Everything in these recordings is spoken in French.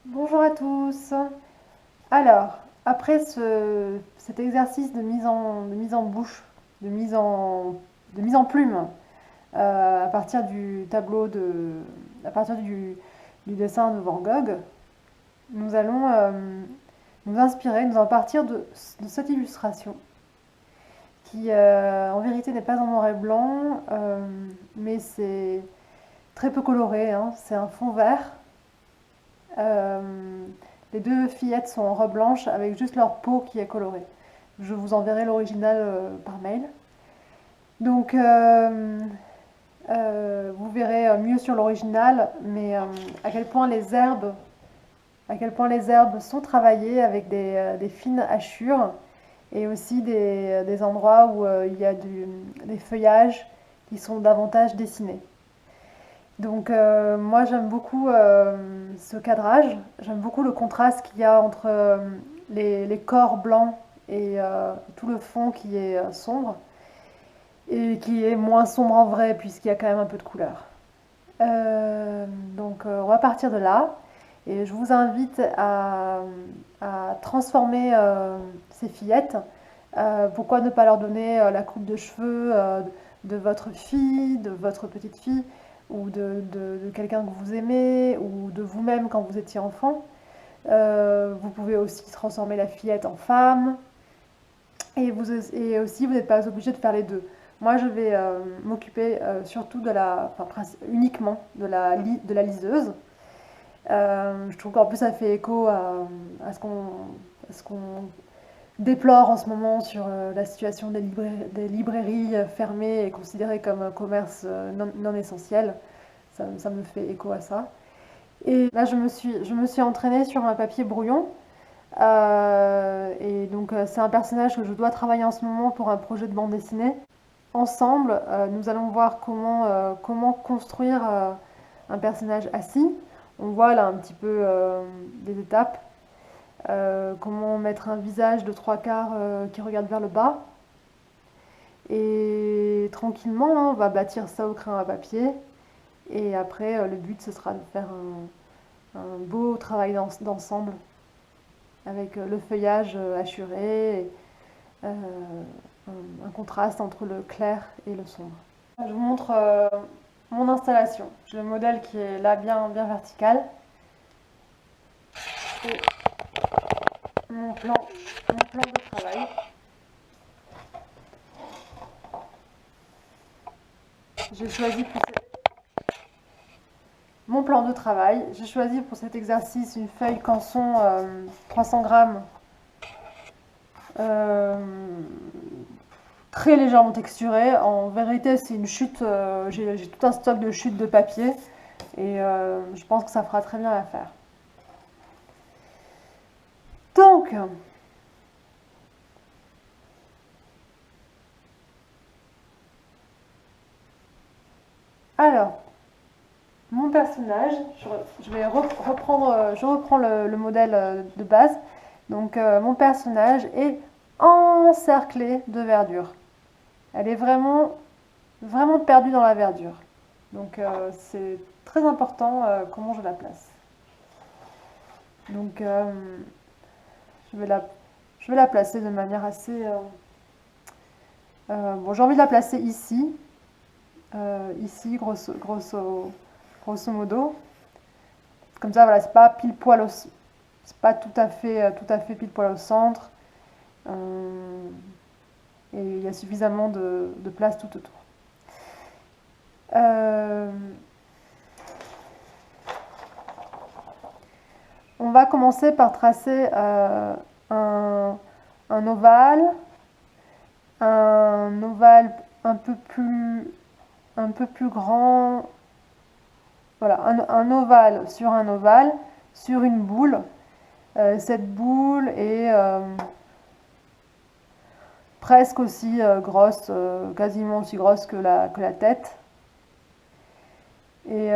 Bonjour à tous. Alors, après cet exercice de mise en bouche, de mise en, de mise en plume, à partir du tableau à partir du dessin de Van Gogh, nous allons nous inspirer, nous allons partir de cette illustration qui, en vérité, n'est pas en noir et blanc, mais c'est très peu coloré, hein. C'est un fond vert. Euh, les deux fillettes sont en robe blanche avec juste leur peau qui est colorée. Je vous enverrai l'original par mail. Donc, vous verrez mieux sur l'original, mais à quel point les herbes sont travaillées avec des fines hachures et aussi des endroits où il y a des feuillages qui sont davantage dessinés. Donc moi j'aime beaucoup ce cadrage, j'aime beaucoup le contraste qu'il y a entre les corps blancs et tout le fond qui est sombre et qui est moins sombre en vrai puisqu'il y a quand même un peu de couleur. Donc on va partir de là et je vous invite à transformer ces fillettes. Pourquoi ne pas leur donner la coupe de cheveux de votre fille, de votre petite fille ou de quelqu'un que vous aimez ou de vous-même quand vous étiez enfant. Vous pouvez aussi transformer la fillette en femme et aussi vous n'êtes pas obligé de faire les deux. Moi, je vais m'occuper surtout uniquement de la liseuse. Je trouve qu'en plus ça fait écho à ce qu'on déplore en ce moment sur la situation des librairies fermées et considérées comme un commerce non essentiel. Ça me fait écho à ça. Et là, je me suis entraînée sur un papier brouillon. Et donc, c'est un personnage que je dois travailler en ce moment pour un projet de bande dessinée. Ensemble, nous allons voir comment construire un personnage assis. On voit là un petit peu des étapes. Comment mettre un visage de trois quarts qui regarde vers le bas. Et tranquillement, hein, on va bâtir ça au crayon à papier. Et après, le but, ce sera de faire un beau travail d'ensemble avec le feuillage hachuré, et, un contraste entre le clair et le sombre. Je vous montre mon installation. J'ai le modèle qui est là bien vertical. Et mon plan de travail. J'ai choisi pour mon plan de travail. J'ai choisi pour cet exercice une feuille Canson 300 grammes, euh, très légèrement texturée. En vérité, c'est une chute. J'ai tout un stock de chutes de papier et je pense que ça fera très bien l'affaire. Donc, alors, mon personnage, je reprends le modèle de base. Donc, mon personnage est encerclé de verdure. Elle est vraiment perdue dans la verdure. Donc, c'est très important comment je la place. Donc, je vais la, je vais la placer de manière assez. Bon, j'ai envie de la placer ici, grosso modo. Comme ça, voilà, c'est pas pile poil c'est pas tout à fait pile poil au centre. Euh, et il y a suffisamment de place tout autour. Euh, on va commencer par tracer un, un ovale, un ovale un peu plus grand. Voilà, un ovale sur une boule. Cette boule est presque aussi grosse, quasiment aussi grosse que que la tête. Et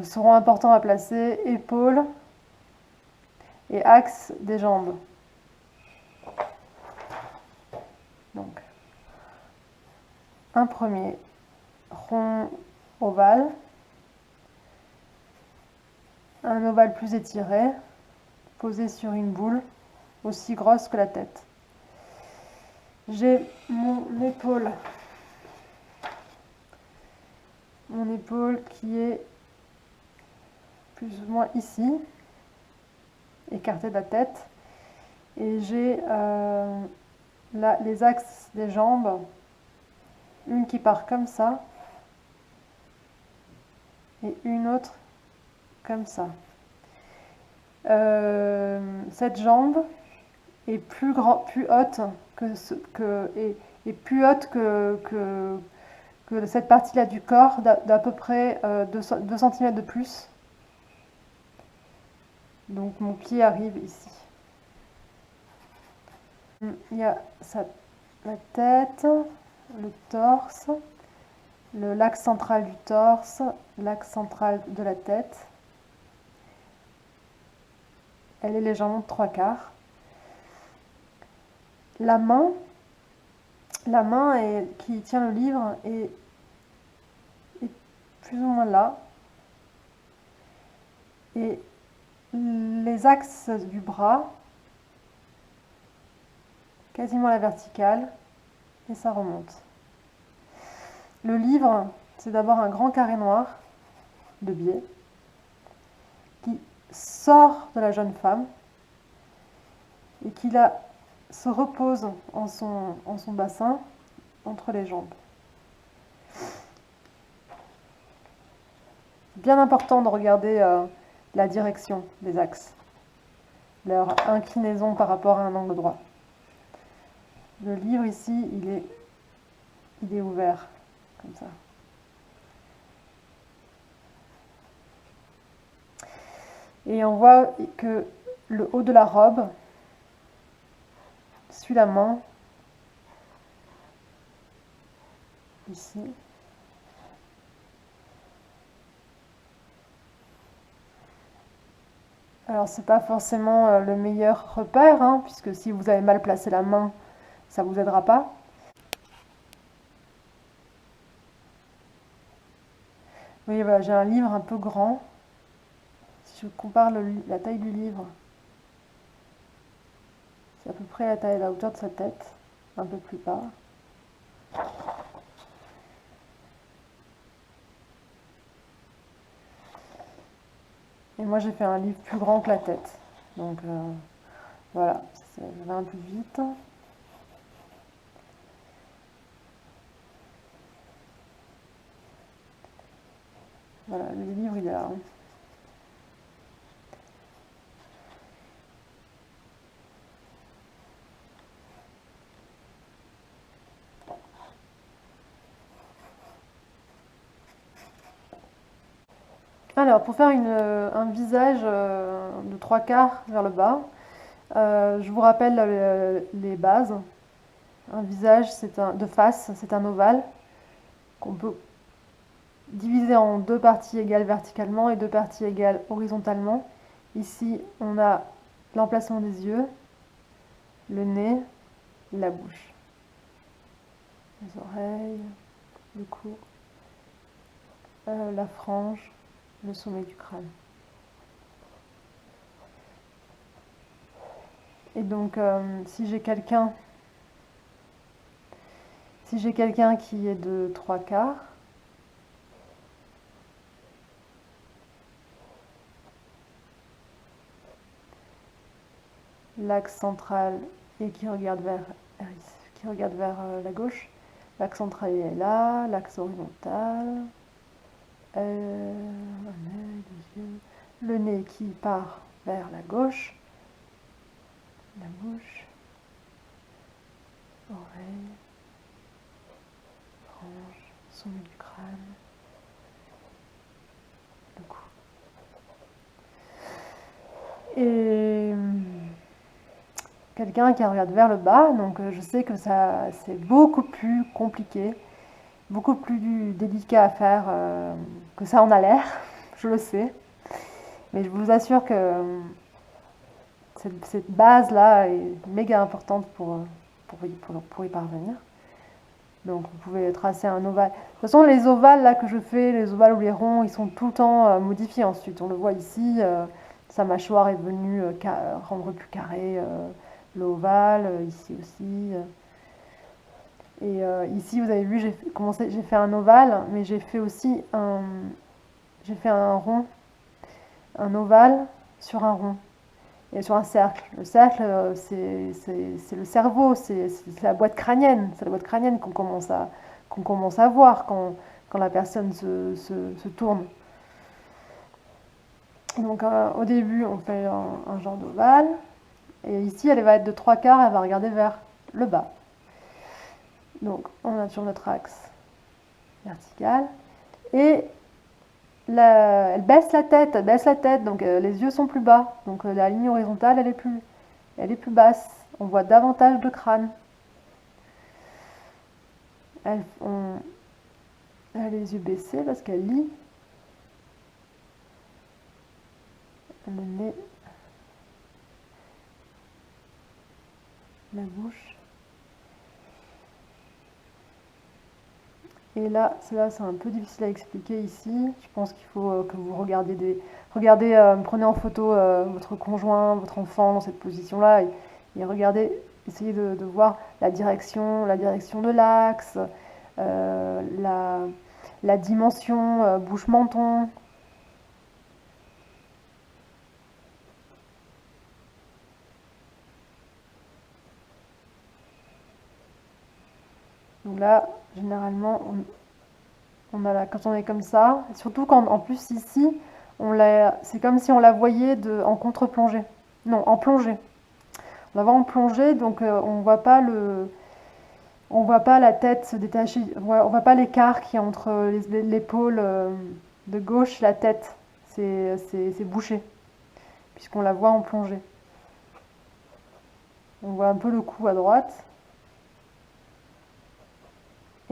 seront importants à placer épaules et axe des jambes. Donc, un premier rond ovale, un ovale plus étiré, posé sur une boule aussi grosse que la tête. J'ai mon épaule qui est plus ou moins ici, écartée de la tête. Et j'ai là les axes des jambes, une qui part comme ça et une autre comme ça. Cette jambe est plus haute et plus haute que cette partie-là du corps, d'à peu près 2 cm de plus. Donc mon pied arrive ici. Il y a la tête, le torse, l'axe central du torse, l'axe central de la tête. Elle est légèrement de 3/4. La main qui tient le livre est plus ou moins là. Et les axes du bras, quasiment à la verticale, et ça remonte. Le livre, c'est d'abord un grand carré noir de biais qui sort de la jeune femme et qui là se repose en son bassin entre les jambes. Bien important de regarder la direction des axes, leur inclinaison par rapport à un angle droit. Le livre ici, il est ouvert, comme ça. Et on voit que le haut de la robe suit la main, ici. Alors c'est pas forcément le meilleur repère, hein, puisque si vous avez mal placé la main, ça vous aidera pas. Oui, voilà, j'ai un livre un peu grand. Si je compare la taille du livre, c'est à peu près la hauteur de sa tête, un peu plus bas. Et moi j'ai fait un livre plus grand que la tête. Donc voilà, ça va un peu vite. Voilà, le livre il est là. Alors, pour faire un visage de 3/4 vers le bas, je vous rappelle les bases. Un visage de face, c'est un ovale qu'on peut diviser en 2 parties égales verticalement et 2 parties égales horizontalement. Ici, on a l'emplacement des yeux, le nez, la bouche, les oreilles, le cou, la frange, le sommet du crâne. Et donc, si j'ai quelqu'un qui est de 3/4, l'axe central et qui regarde vers la gauche, l'axe central est là, l'axe horizontal, le nez qui part vers la gauche, la bouche, oreille, frange, sommet du crâne, le cou. Et quelqu'un qui regarde vers le bas, donc je sais que c'est beaucoup plus compliqué, beaucoup plus délicat à faire que ça en a l'air, je le sais. Mais je vous assure que cette base-là est méga importante pour y parvenir. Donc vous pouvez tracer un ovale. De toute façon, les ovales là que je fais, les ovales ou les ronds, ils sont tout le temps modifiés ensuite. On le voit ici, sa mâchoire est venue rendre plus carré l'ovale, ici aussi. Et ici, vous avez vu, j'ai fait un ovale, mais j'ai fait un rond, un ovale sur un rond et sur un cercle. Le cercle, c'est le cerveau, c'est la boîte crânienne. C'est la boîte crânienne qu'on commence à voir quand la personne se tourne. Donc au début, on fait un genre d'ovale. Et ici, elle va être de 3/4, elle va regarder vers le bas. Donc on a sur notre axe vertical. Et elle baisse la tête, donc les yeux sont plus bas. Donc la ligne horizontale, elle est plus basse. On voit davantage de crâne. Elle, elle a les yeux baissés parce qu'elle lit. Le nez, la bouche. Et là, c'est un peu difficile à expliquer ici. Je pense qu'il faut que vous prenez en photo votre conjoint, votre enfant dans cette position-là et regardez, essayez de voir la direction de l'axe, euh, la, la dimension bouche-menton. Donc là, généralement, quand on est comme ça, surtout quand en plus ici, c'est comme si on la voyait en contre-plongée. Non, en plongée. On la voit en plongée, donc on voit pas la tête se détacher, on voit pas l'écart qui est entre l'épaule de gauche et la tête. C'est bouché, puisqu'on la voit en plongée. On voit un peu le cou à droite.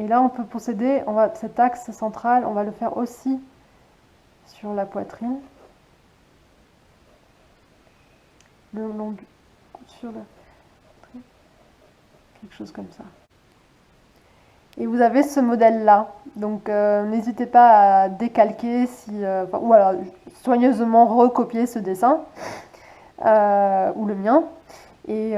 Et là, on peut procéder, cet axe central, on va le faire aussi sur la poitrine. Le long sur la poitrine. Quelque chose comme ça. Et vous avez ce modèle-là. Donc n'hésitez pas à décalquer ou alors soigneusement recopier ce dessin ou le mien. Et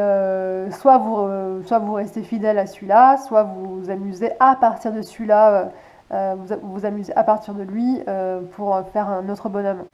soit vous restez fidèle à celui-là, soit vous vous amusez à partir de celui-là, vous amusez à partir de lui pour faire un autre bonhomme.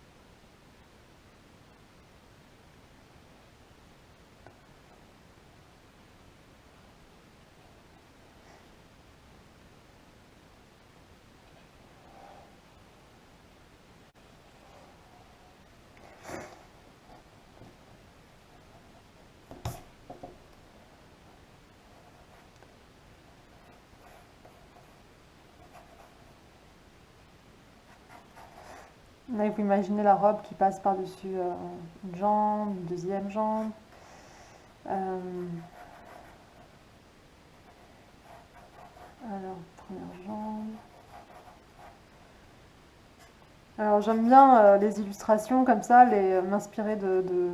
Là, il faut imaginer la robe qui passe par-dessus une jambe, une deuxième jambe. Euh, alors, première jambe. Alors, j'aime bien les illustrations comme ça, m'inspirer de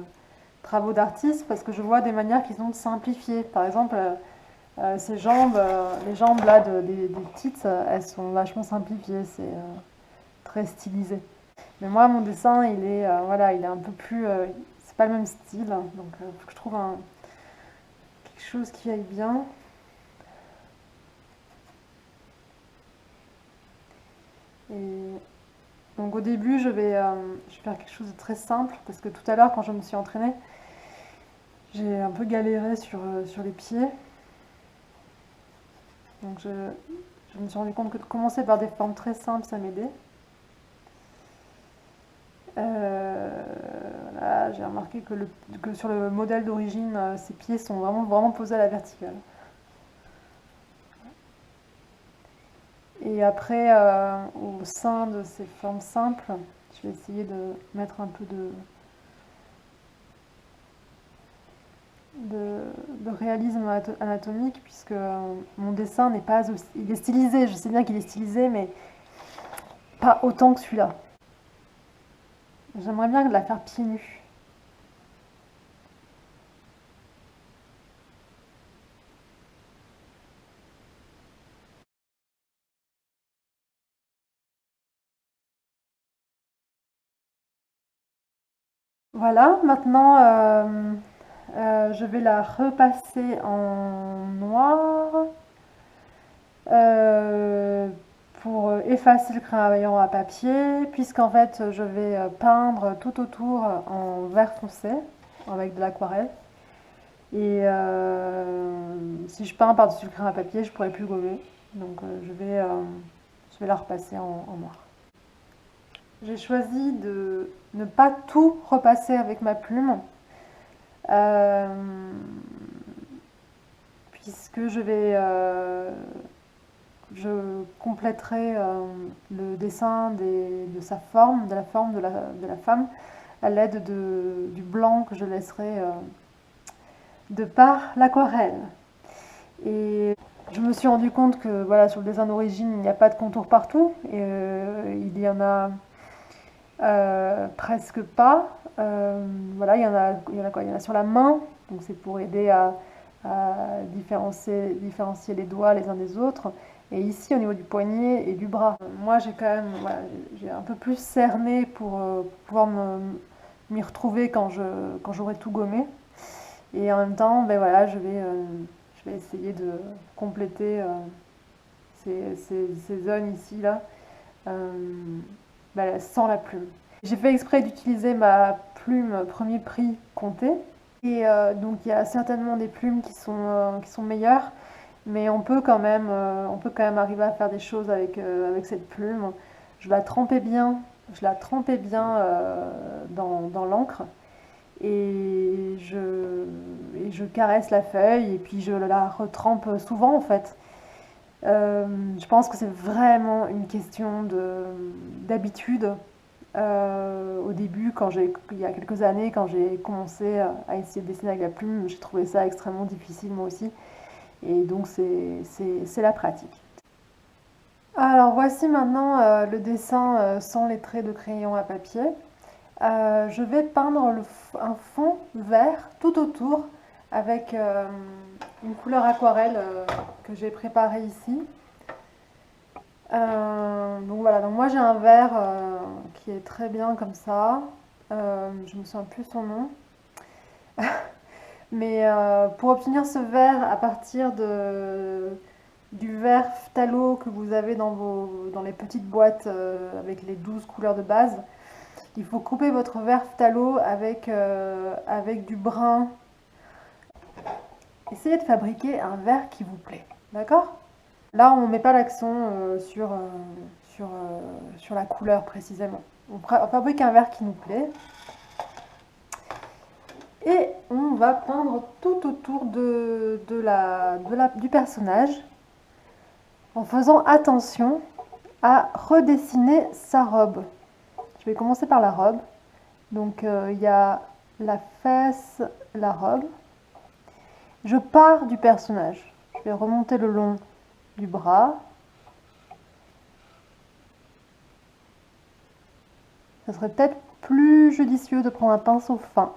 travaux d'artistes parce que je vois des manières qui sont simplifiées. Par exemple, ces jambes, les jambes là des titres, elles sont vachement simplifiées, c'est très stylisé. Mais moi, mon dessin, voilà, il est un peu plus, c'est pas le même style, donc il faut que je trouve quelque chose qui aille bien. Et donc au début, je vais faire quelque chose de très simple parce que tout à l'heure, quand je me suis entraînée, j'ai un peu galéré sur les pieds. Donc je me suis rendu compte que de commencer par des formes très simples, ça m'aidait. Voilà, j'ai remarqué que sur le modèle d'origine, ses pieds sont vraiment posés à la verticale. Et après, au sein de ces formes simples, je vais essayer de mettre un peu de réalisme anatomique, puisque mon dessin n'est pas aussi... Il est stylisé, je sais bien qu'il est stylisé, mais pas autant que celui-là. J'aimerais bien la faire pieds nus. Voilà, maintenant je vais la repasser en noir euh, pour effacer le crayon à papier, puisqu'en fait je vais peindre tout autour en vert foncé avec de l'aquarelle. Et si je peins par-dessus le crayon à papier, je pourrais plus gommer. Donc je vais la repasser en noir. J'ai choisi de ne pas tout repasser avec ma plume, euh, puisque je compléterai le dessin de sa forme, de la forme de la femme, à l'aide du blanc que je laisserai de par l'aquarelle. Et je me suis rendu compte que voilà, sur le dessin d'origine, il n'y a pas de contour partout. Et, il y en a presque pas. Voilà, il y en a quoi? Il y en a sur la main, donc c'est pour aider à différencier les doigts les uns des autres. Et ici, au niveau du poignet et du bras. Moi, j'ai quand même, voilà, j'ai un peu plus cerné pour pouvoir m'y retrouver quand j'aurai tout gommé. Et en même temps, ben voilà, je vais essayer de compléter ces zones ici, là, euh, ben, sans la plume. J'ai fait exprès d'utiliser ma plume premier prix comptée. Et donc il y a certainement des plumes qui sont meilleures, mais on peut quand même arriver à faire des choses avec cette plume. Je la trempais bien, je la trempais bien dans l'encre et je caresse la feuille et puis je la retrempe souvent en fait. Je pense que c'est vraiment une question d'habitude. Au début, il y a quelques années, quand j'ai commencé à essayer de dessiner avec la plume, j'ai trouvé ça extrêmement difficile moi aussi. Et donc c'est la pratique. Alors voici maintenant le dessin sans les traits de crayon à papier. Je vais peindre un fond vert tout autour avec une couleur aquarelle que j'ai préparée ici. Donc voilà, donc moi j'ai un vert qui est très bien comme ça. Je me souviens plus son nom. Mais pour obtenir ce vert à partir du vert phthalo que vous avez dans les petites boîtes avec les 12 couleurs de base, il faut couper votre vert phthalo avec du brun. Essayez de fabriquer un vert qui vous plaît, d'accord? Là, on ne met pas l'accent sur la couleur précisément. On fabrique un vert qui nous plaît et on va peindre tout autour du personnage en faisant attention à redessiner sa robe. Je vais commencer par la robe. Donc il y a la fesse, la robe. Je pars du personnage. Je vais remonter le long du bras. Ça serait peut-être plus judicieux de prendre un pinceau fin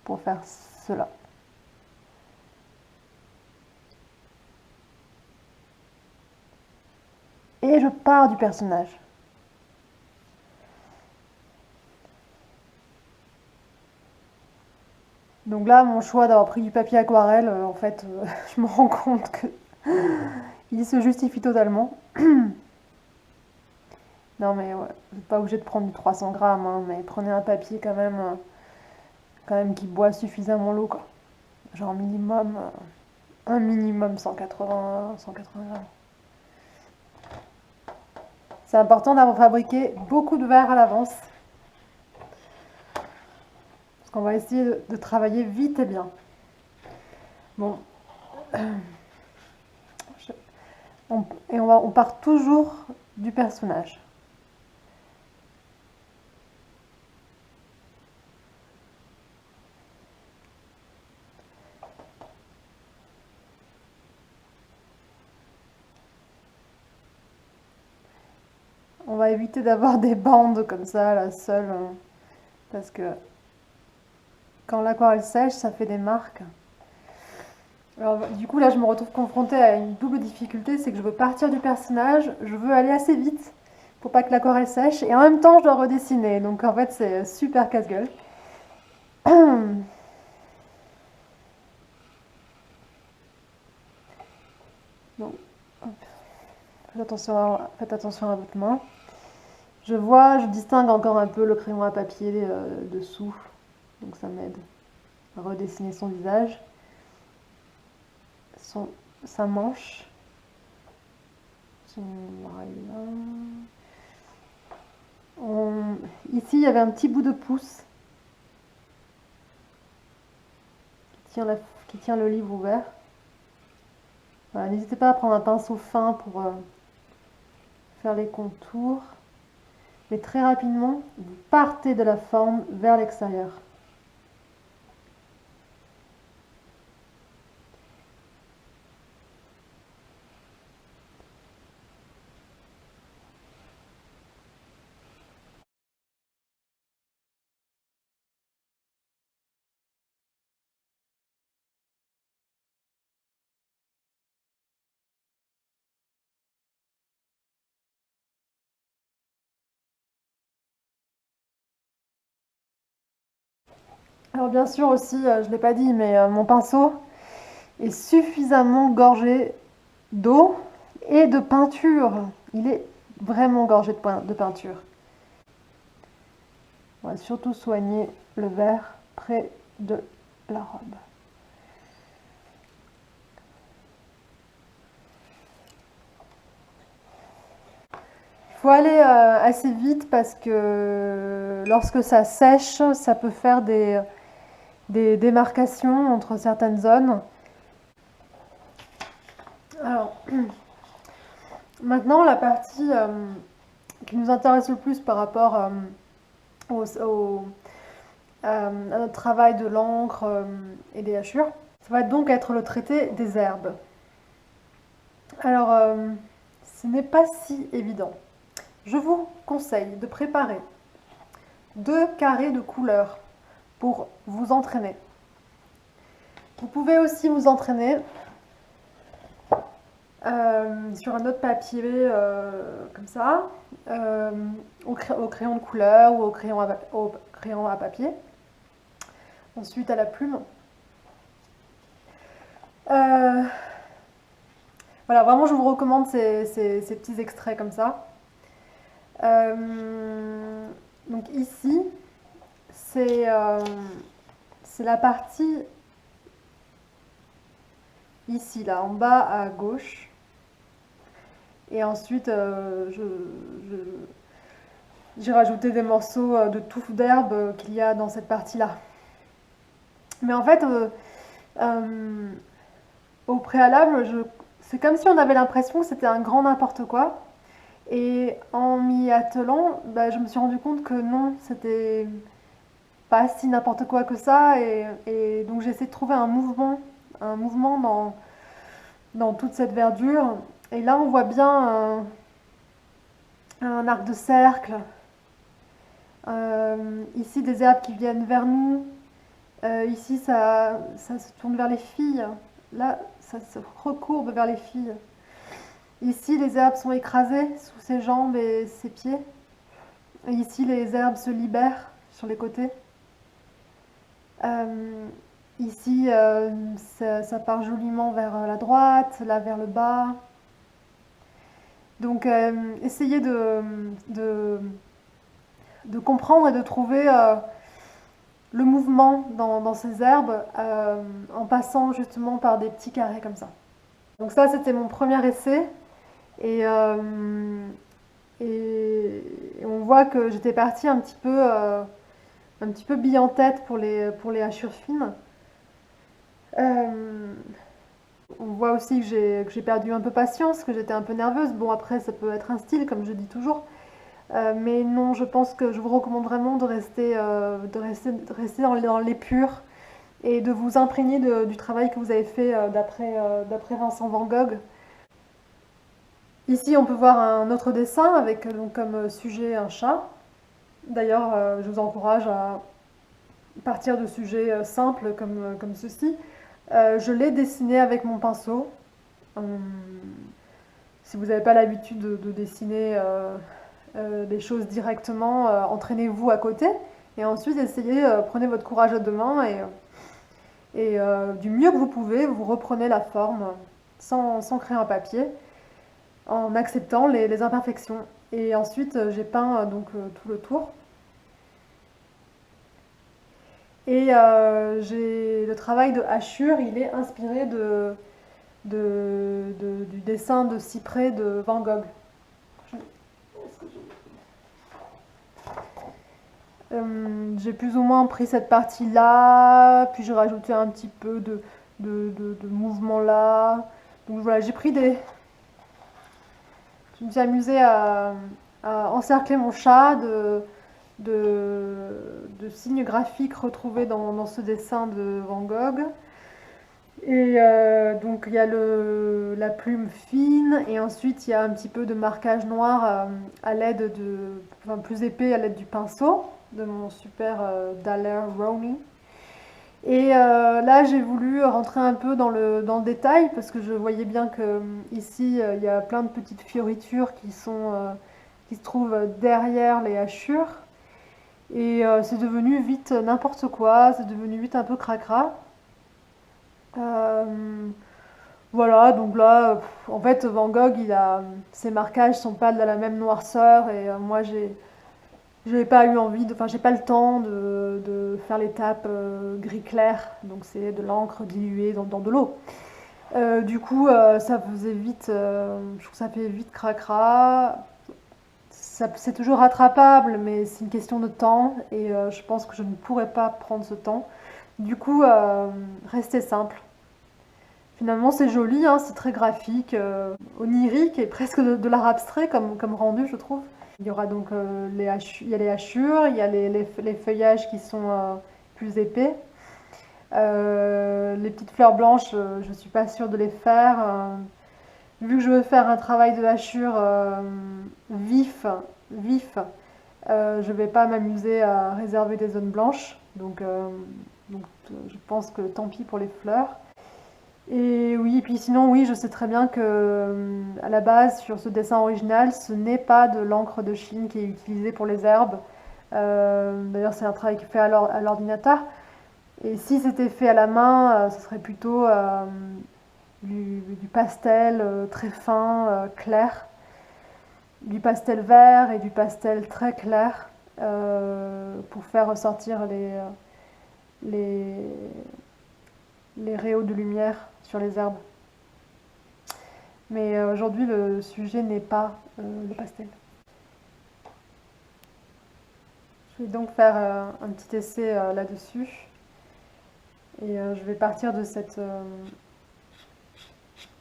pour faire cela. Et je pars du personnage. Donc là, mon choix d'avoir pris du papier aquarelle, en fait, je me rends compte que il se justifie totalement. Non mais ouais, vous n'êtes pas obligé de prendre du 300 grammes, hein, mais prenez un papier quand même qui boit suffisamment l'eau, quoi. Genre un minimum 180 grammes. C'est important d'avoir fabriqué beaucoup de verre à l'avance, parce qu'on va essayer de travailler vite et bien. Bon, on part toujours du personnage. On va éviter d'avoir des bandes comme ça, la seule, parce que quand l'aquarelle sèche, ça fait des marques. Alors, du coup, là, je me retrouve confrontée à une double difficulté, c'est que je veux partir du personnage, je veux aller assez vite pour pas que l'aquarelle sèche, et en même temps, je dois redessiner. Donc, en fait, c'est super casse-gueule. Donc, hop, faites attention à votre main. Je distingue encore un peu le crayon à papier dessous, donc ça m'aide à redessiner son visage, sa manche, voilà. Ici, il y avait un petit bout de pouce qui tient le livre ouvert. Voilà, n'hésitez pas à prendre un pinceau fin pour faire les contours. Mais très rapidement, vous partez de la forme vers l'extérieur. Alors bien sûr aussi, je ne l'ai pas dit, mais mon pinceau est suffisamment gorgé d'eau et de peinture. Il est vraiment gorgé de peinture. On va surtout soigner le vert près de la robe. Il faut aller assez vite parce que lorsque ça sèche, ça peut faire des démarcations entre certaines zones. Alors, maintenant, la partie qui nous intéresse le plus par rapport à notre travail de l'encre et des hachures, ça va donc être le traité des herbes. Alors, ce n'est pas si évident. Je vous conseille de préparer 2 carrés de couleurs pour vous entraîner. Vous pouvez aussi vous entraîner sur un autre papier comme ça, au crayon de couleur ou au crayon à papier. Ensuite à la plume. Voilà, vraiment je vous recommande ces petits extraits comme ça. Donc ici, c'est la partie ici, là, en bas à gauche. Et ensuite, j'ai rajouté des morceaux de touffe d'herbe qu'il y a dans cette partie-là. Mais en fait, au préalable, c'est comme si on avait l'impression que c'était un grand n'importe quoi. Et en m'y attelant, bah, je me suis rendu compte que non, c'était pas si n'importe quoi que ça. Et donc j'ai essayé de trouver un mouvement dans toute cette verdure. Et là, on voit bien un arc de cercle. Ici, des herbes qui viennent vers nous. Ici, ça se tourne vers les filles. Là, ça se recourbe vers les filles. Ici, les herbes sont écrasées sous ses jambes et ses pieds. Et ici, les herbes se libèrent sur les côtés. Ici, ça part joliment vers la droite, là vers le bas. Donc, essayez de comprendre et de trouver le mouvement dans ces herbes en passant justement par des petits carrés comme ça. Donc ça, c'était mon premier essai. Et, on voit que j'étais partie un petit peu bille en tête pour les hachures fines. On voit aussi que j'ai perdu un peu patience, que j'étais un peu nerveuse. Bon, après, ça peut être un style, comme je dis toujours. Mais non, je pense que je vous recommande vraiment de rester dans l'épure et de vous imprégner du travail que vous avez fait d'après Vincent Van Gogh. Ici, on peut voir un autre dessin avec donc, comme sujet un chat. D'ailleurs, je vous encourage à partir de sujets simples comme ceci. Je l'ai dessiné avec mon pinceau. Si vous n'avez pas l'habitude de dessiner des choses directement, entraînez-vous à côté. Et ensuite, essayez, prenez votre courage à deux mains et du mieux que vous pouvez, vous reprenez la forme sans créer un papier, en acceptant les imperfections. Et ensuite, j'ai peint tout le tour. Et le travail de hachure, il est inspiré du dessin de cyprès de Van Gogh. J'ai plus ou moins pris cette partie-là, puis j'ai rajouté un petit peu de mouvement là. Donc voilà, je me suis amusée à encercler mon chat de signes graphiques retrouvés dans ce dessin de Van Gogh. Et donc il y a la plume fine et ensuite il y a un petit peu de marquage noir à l'aide enfin plus épais à l'aide du pinceau de mon super Daler Rowney. Et là j'ai voulu rentrer un peu dans le détail parce que je voyais bien que ici il y a plein de petites fioritures qui se trouvent derrière les hachures. Et c'est devenu vite n'importe quoi, c'est devenu vite un peu cracra. Euh, Voilà, donc là, en fait, Van Gogh, ses marquages sont pas de la même noirceur et moi, j'ai pas eu envie enfin, j'ai pas le temps de faire l'étape gris clair, donc c'est de l'encre diluée dans de l'eau. Du coup, ça faisait vite, je trouve que ça fait vite cracra. C'est toujours rattrapable, mais c'est une question de temps et je pense que je ne pourrais pas prendre ce temps. Du coup, rester simple. Finalement, c'est joli, hein, c'est très graphique, onirique et presque de l'art abstrait comme rendu, je trouve. Il y aura donc il y a les hachures, il y a les feuillages qui sont plus épais. Les petites fleurs blanches, je ne suis pas sûre de les faire. Vu que je veux faire un travail de hachure vif, je ne vais pas m'amuser à réserver des zones blanches. Donc, je pense que tant pis pour les fleurs. Et oui, et puis sinon, oui, je sais très bien que à la base, sur ce dessin original, ce n'est pas de l'encre de Chine qui est utilisée pour les herbes. D'ailleurs, c'est un travail qui est fait à l'ordinateur. Et si c'était fait à la main, ce serait plutôt du pastel très fin, clair, du pastel vert et du pastel très clair pour faire ressortir les, les rayons de lumière sur les herbes. Mais aujourd'hui, le sujet n'est pas le pastel. Je vais donc faire un petit essai là-dessus. Et je vais partir de cette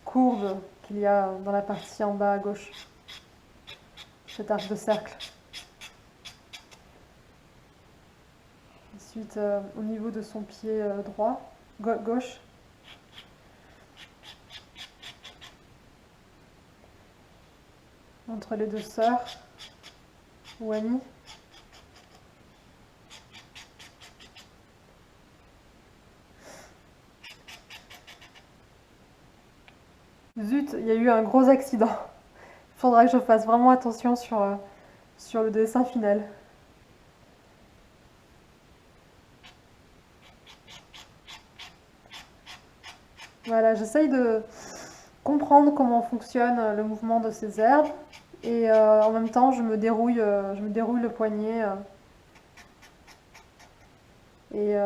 courbe qu'il y a dans la partie en bas à gauche, cet arc de cercle. Ensuite, au niveau de son pied droit, gauche, entre les deux sœurs, ou amies. Zut, il y a eu un gros accident. Il faudra que je fasse vraiment attention sur le dessin final. Voilà, j'essaye de comprendre comment fonctionne le mouvement de ces herbes et en même temps je me dérouille le poignet et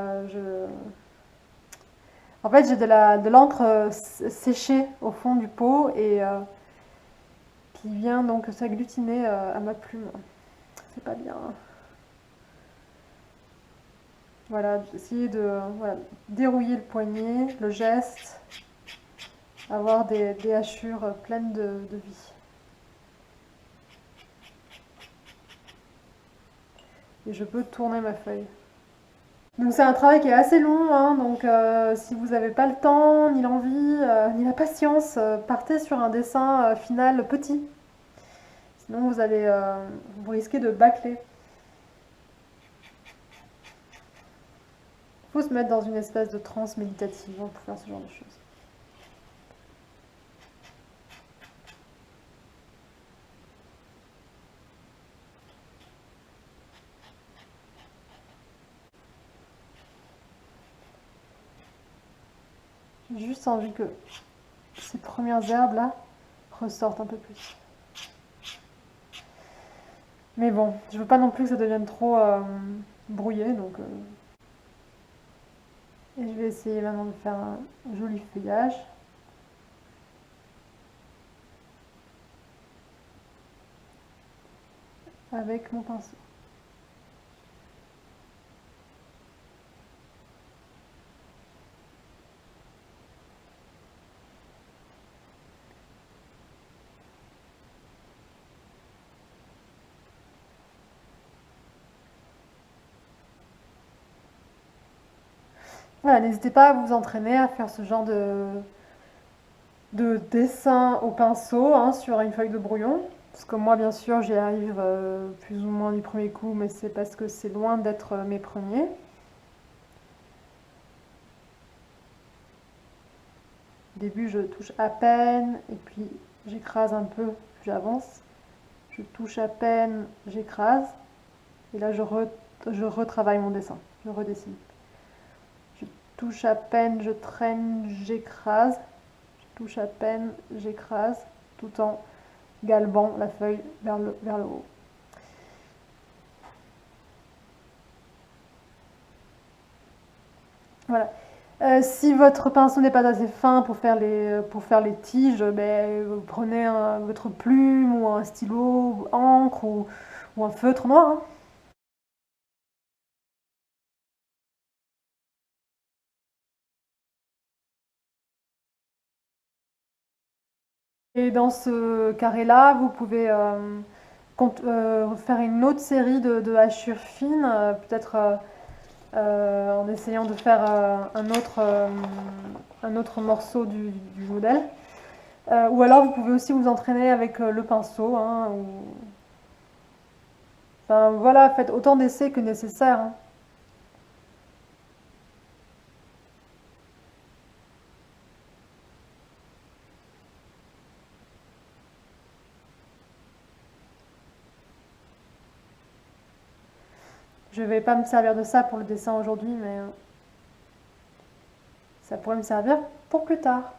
en fait j'ai de l'encre séchée au fond du pot et qui vient donc s'agglutiner à ma plume. C'est pas bien. Voilà, essayer de voilà, dérouiller le poignet, le geste, avoir des hachures pleines de vie. Et je peux tourner ma feuille. Donc c'est un travail qui est assez long, hein, donc si vous n'avez pas le temps, ni l'envie, ni la patience, partez sur un dessin final petit. Sinon vous risquez de bâcler. Il faut se mettre dans une espèce de transe méditative pour faire ce genre de choses. J'ai juste envie que ces premières herbes là ressortent un peu plus. Mais bon, je veux pas non plus que ça devienne trop brouillé, donc et je vais essayer maintenant de faire un joli feuillage avec mon pinceau. Voilà, n'hésitez pas à vous entraîner à faire ce genre de dessin au pinceau hein, sur une feuille de brouillon. Parce que moi, bien sûr, j'y arrive plus ou moins du premier coup, mais c'est parce que c'est loin d'être mes premiers. Au début, je touche à peine, et puis j'écrase un peu, plus j'avance. Je touche à peine, j'écrase, et là, je retravaille mon dessin, je redessine. Je touche à peine, je traîne, j'écrase. Je touche à peine, j'écrase, tout en galbant la feuille vers le haut. Voilà. Si votre pinceau n'est pas assez fin pour faire les tiges, ben, vous prenez votre plume ou un stylo, ou encre ou un feutre noir. Hein. Et dans ce carré-là, vous pouvez faire une autre série de hachures fines, peut-être en essayant de faire un autre morceau du modèle. Ou alors vous pouvez aussi vous entraîner avec le pinceau. Hein, Enfin voilà, faites autant d'essais que nécessaire. Hein. Je vais pas me servir de ça pour le dessin aujourd'hui, mais ça pourrait me servir pour plus tard.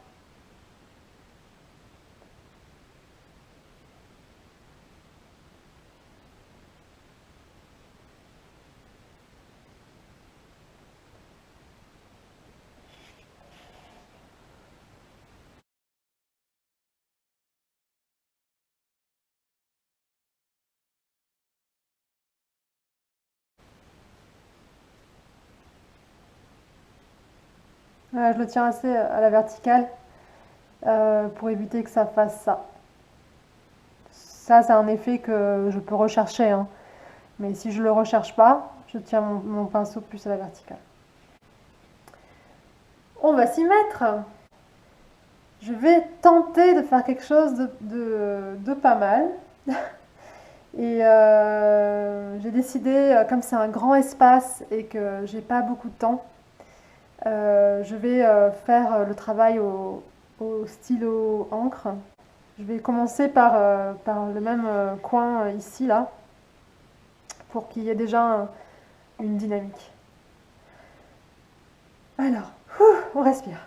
Je le tiens assez à la verticale pour éviter que ça fasse ça. Ça, c'est un effet que je peux rechercher. Hein. Mais si je ne le recherche pas, je tiens mon pinceau plus à la verticale. On va s'y mettre. Je vais tenter de faire quelque chose de pas mal. Et j'ai décidé, comme c'est un grand espace et que j'ai pas beaucoup de temps, je vais faire le travail au stylo encre. Je vais commencer par le même coin ici, là, pour qu'il y ait déjà une dynamique. Alors, on respire.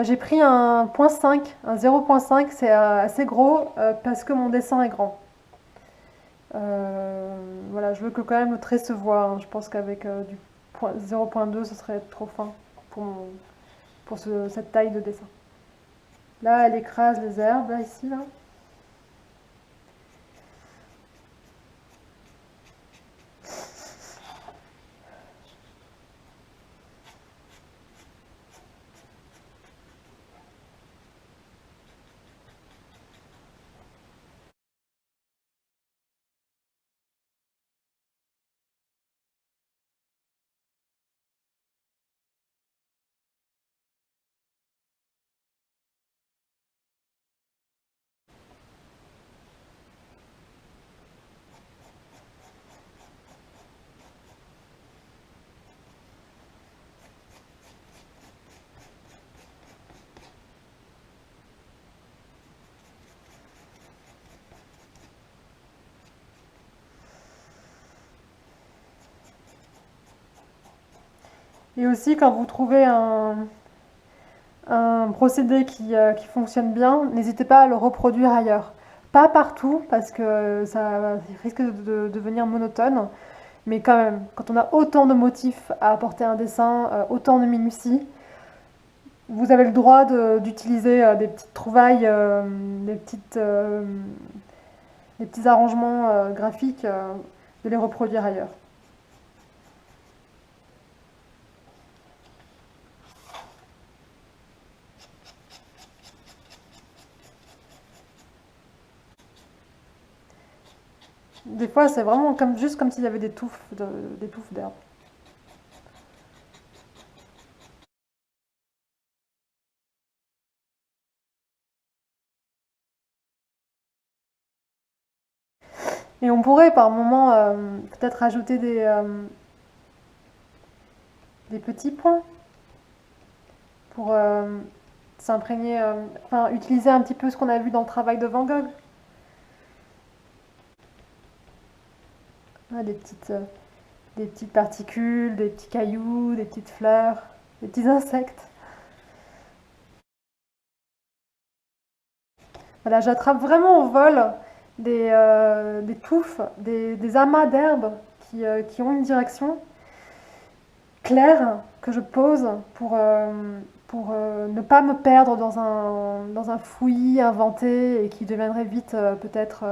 J'ai pris un 0.5, un 0.5, c'est assez gros parce que mon dessin est grand. Voilà, je veux que quand même le trait se voit. Hein. Je pense qu'avec du 0.2, ce serait trop fin pour, cette taille de dessin. Là, elle écrase les herbes, là, ici, là. Et aussi, quand vous trouvez un procédé qui fonctionne bien, n'hésitez pas à le reproduire ailleurs. Pas partout, parce que ça risque de devenir monotone, mais quand même, quand on a autant de motifs à apporter à un dessin, autant de minutie, vous avez le droit d'utiliser des petites trouvailles, des petits arrangements graphiques, de les reproduire ailleurs. Des fois, c'est vraiment comme, juste comme s'il y avait des touffes d'herbe. Et on pourrait par moment peut-être ajouter des petits points pour s'imprégner, enfin utiliser un petit peu ce qu'on a vu dans le travail de Van Gogh. Ouais, des petites particules, des petits cailloux, des petites fleurs, des petits insectes. Voilà, j'attrape vraiment au vol des touffes, des amas d'herbes qui ont une direction claire que je pose pour ne pas me perdre dans un fouillis inventé et qui deviendrait vite peut-être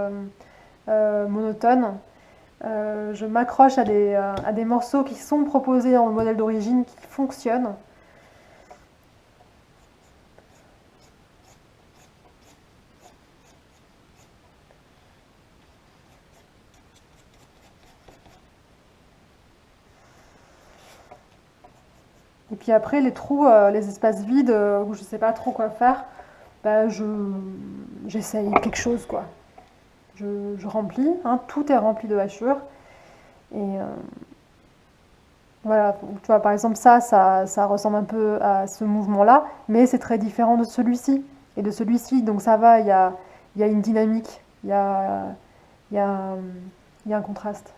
monotone. Je m'accroche à des morceaux qui sont proposés dans le modèle d'origine, qui fonctionnent. Et puis après, les trous, les espaces vides où je ne sais pas trop quoi faire, bah, j'essaye quelque chose, quoi. Je remplis, hein, tout est rempli de hachures. Et voilà, tu vois, par exemple, ça ressemble un peu à ce mouvement-là, mais c'est très différent de celui-ci et de celui-ci. Donc ça va, il y a une dynamique, il y a, il y a un contraste.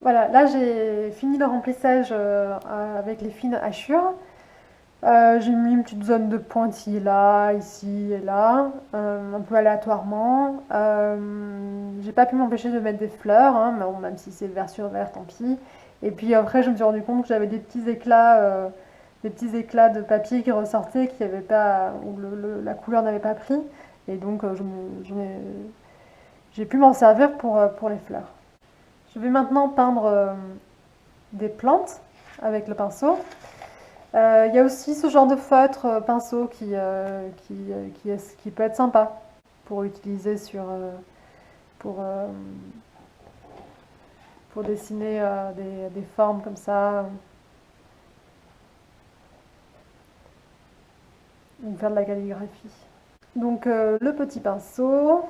Voilà, là j'ai fini le remplissage avec les fines hachures. J'ai mis une petite zone de pointillés là, ici et là, un peu aléatoirement. J'ai pas pu m'empêcher de mettre des fleurs, hein, mais bon, même si c'est vert sur vert, tant pis. Et puis après, je me suis rendu compte que j'avais des petits éclats de papier qui ressortaient, qui avaient pas, où la couleur n'avait pas pris. Et donc, j'ai pu m'en servir pour les fleurs. Je vais maintenant peindre des plantes avec le pinceau. Il y a aussi ce genre de feutre pinceau qui peut être sympa pour utiliser pour, euh, pour dessiner des formes comme ça ou faire de la calligraphie. Donc le petit pinceau.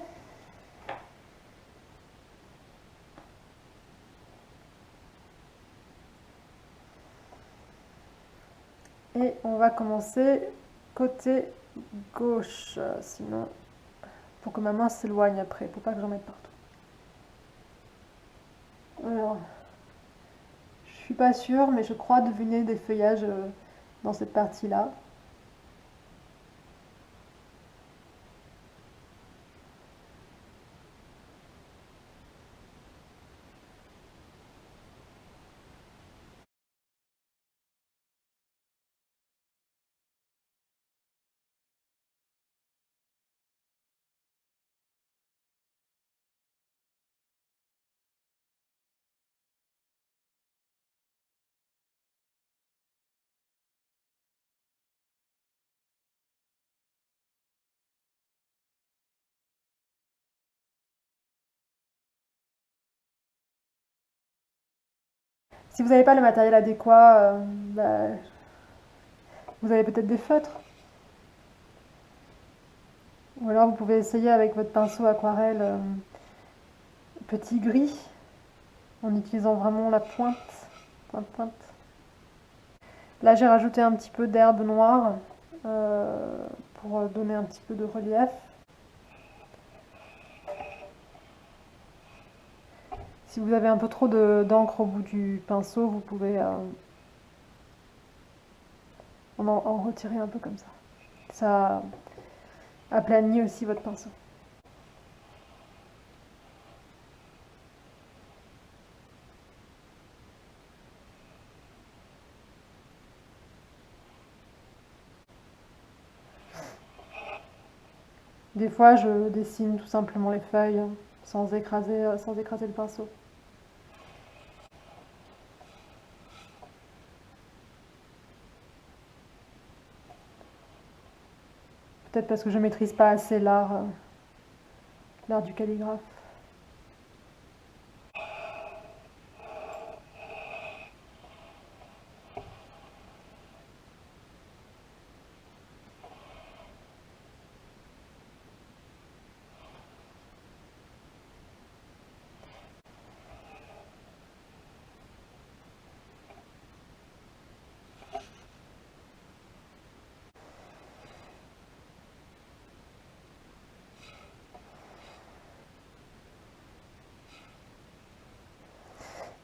Et on va commencer côté gauche, sinon pour que ma main s'éloigne après, pour pas que j'en mette partout. Alors, je suis pas sûre, mais je crois deviner des feuillages dans cette partie-là. Si vous n'avez pas le matériel adéquat, bah, vous avez peut-être des feutres. Ou alors vous pouvez essayer avec votre pinceau aquarelle petit gris. en utilisant vraiment la pointe, pointe, pointe. Là, j'ai rajouté un petit peu d'herbe noire pour donner un petit peu de relief. Si vous avez un peu trop d'encre au bout du pinceau, vous pouvez en retirer un peu comme ça. Ça aplanit aussi votre pinceau. Des fois, je dessine tout simplement les feuilles sans écraser le pinceau. Peut-être parce que je maîtrise pas assez l'art du calligraphe.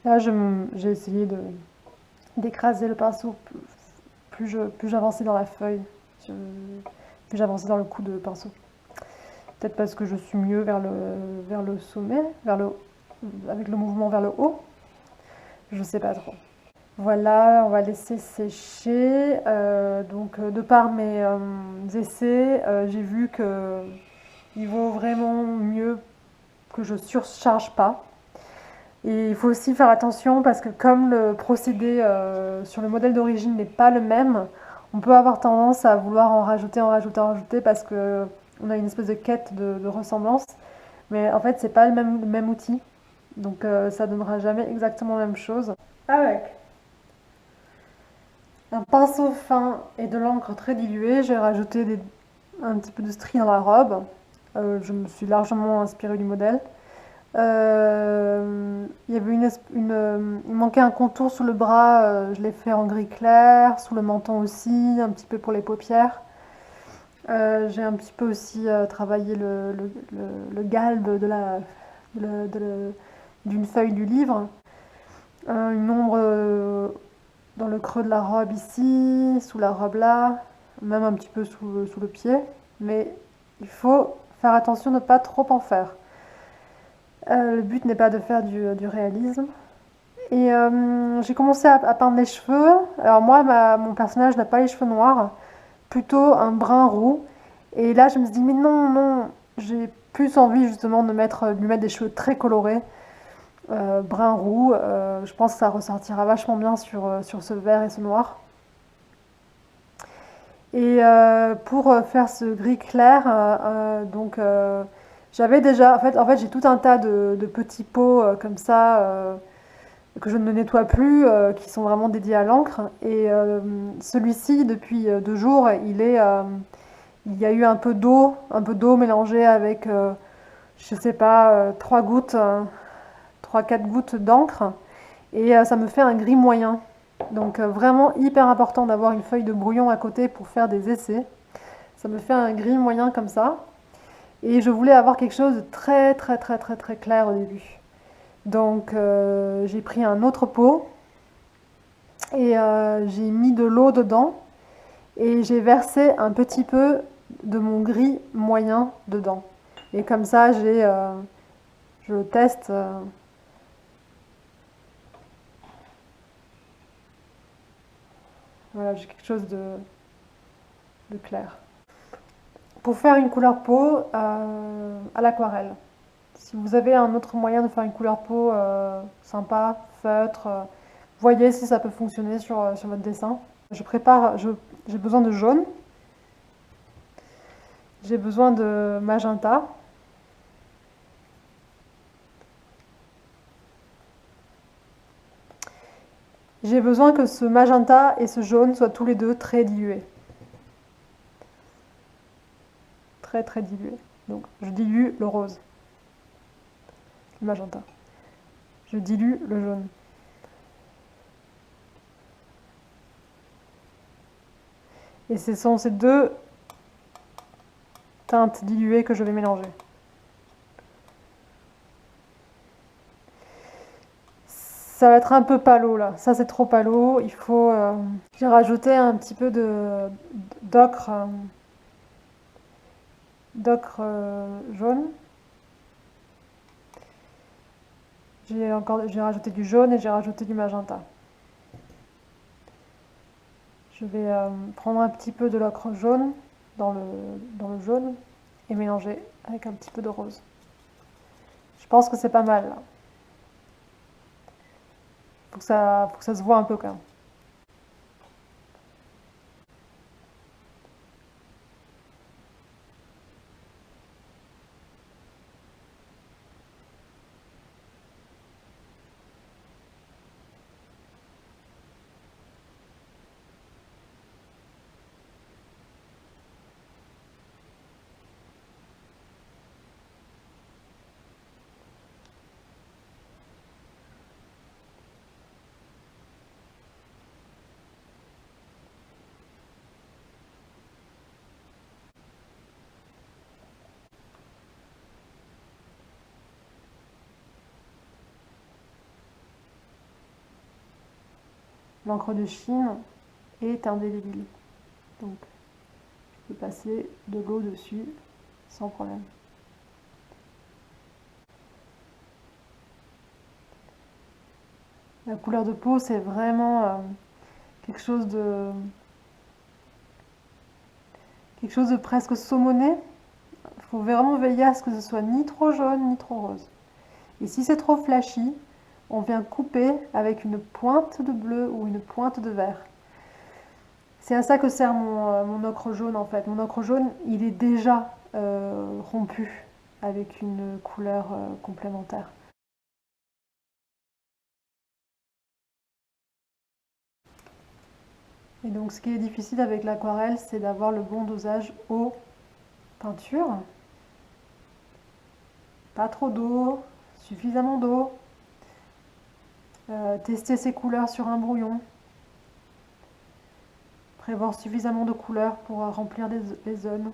Là, j'ai essayé d'écraser le pinceau plus j'avançais dans la feuille, plus j'avançais dans le coup de pinceau. Peut-être parce que je suis mieux vers le sommet, avec le mouvement vers le haut. Je sais pas trop. Voilà, on va laisser sécher. Donc, de par mes essais, j'ai vu que il vaut vraiment mieux que je surcharge pas. Et il faut aussi faire attention parce que comme le procédé sur le modèle d'origine n'est pas le même, on peut avoir tendance à vouloir en rajouter, en rajouter, en rajouter parce que on a une espèce de quête de ressemblance. Mais en fait, c'est pas le même outil. Donc ça donnera jamais exactement la même chose. Avec un pinceau fin et de l'encre très diluée, j'ai rajouté un petit peu de stries dans la robe. Je me suis largement inspirée du modèle. Il y avait il manquait un contour sous le bras, je l'ai fait en gris clair, sous le menton aussi, un petit peu pour les paupières. J'ai un petit peu aussi travaillé le galbe d'une feuille du livre. Une ombre dans le creux de la robe ici, sous la robe là, même un petit peu sous le pied. Mais il faut faire attention de ne pas trop en faire. Le but n'est pas de faire du réalisme. Et j'ai commencé à peindre les cheveux. Alors moi, mon personnage n'a pas les cheveux noirs, plutôt un brun roux. Et là, je me suis dit, mais non, non, j'ai plus envie justement de lui mettre des cheveux très colorés, brun roux. Je pense que ça ressortira vachement bien sur ce vert et ce noir. Et pour faire ce gris clair, j'avais déjà, en fait j'ai tout un tas de petits pots comme ça que je ne nettoie plus, qui sont vraiment dédiés à l'encre. Et celui-ci, depuis 2 jours, il y a eu un peu d'eau mélangée avec, je sais pas, 3-4 gouttes d'encre. Et ça me fait un gris moyen. Donc vraiment hyper important d'avoir une feuille de brouillon à côté pour faire des essais. Ça me fait un gris moyen comme ça. Et je voulais avoir quelque chose de très très très très très clair au début. Donc j'ai pris un autre pot et j'ai mis de l'eau dedans et j'ai versé un petit peu de mon gris moyen dedans. Et comme ça, je teste. Voilà, j'ai quelque chose de clair. Pour faire une couleur peau à l'aquarelle. Si vous avez un autre moyen de faire une couleur peau sympa, feutre, voyez si ça peut fonctionner sur votre dessin. J'ai besoin de jaune, j'ai besoin de magenta, j'ai besoin que ce magenta et ce jaune soient tous les deux très dilués. Très très dilués. Donc je dilue le rose, le magenta. Je dilue le jaune. Et ce sont ces deux teintes diluées que je vais mélanger. Ça va être un peu palo là, ça c'est trop palo, il faut... J'ai rajouté un petit peu d'ocre jaune. J'ai rajouté du jaune et j'ai rajouté du magenta. Je vais prendre un petit peu de l'ocre jaune dans le jaune et mélanger avec un petit peu de rose. Je pense que c'est pas mal là. Faut que ça se voit un peu quand même. L'encre de Chine est indélébile. Donc, je peux passer de l'eau dessus sans problème. La couleur de peau, c'est vraiment quelque chose de, quelque chose de presque saumonné. Il faut vraiment veiller à ce que ce soit ni trop jaune ni trop rose. Et si c'est trop flashy, on vient couper avec une pointe de bleu ou une pointe de vert. C'est à ça que sert mon ocre jaune en fait. Mon ocre jaune, il est déjà rompu avec une couleur complémentaire. Et donc ce qui est difficile avec l'aquarelle, c'est d'avoir le bon dosage eau-peinture. Pas trop d'eau, suffisamment d'eau. Tester ses couleurs sur un brouillon. Prévoir suffisamment de couleurs pour remplir les zones.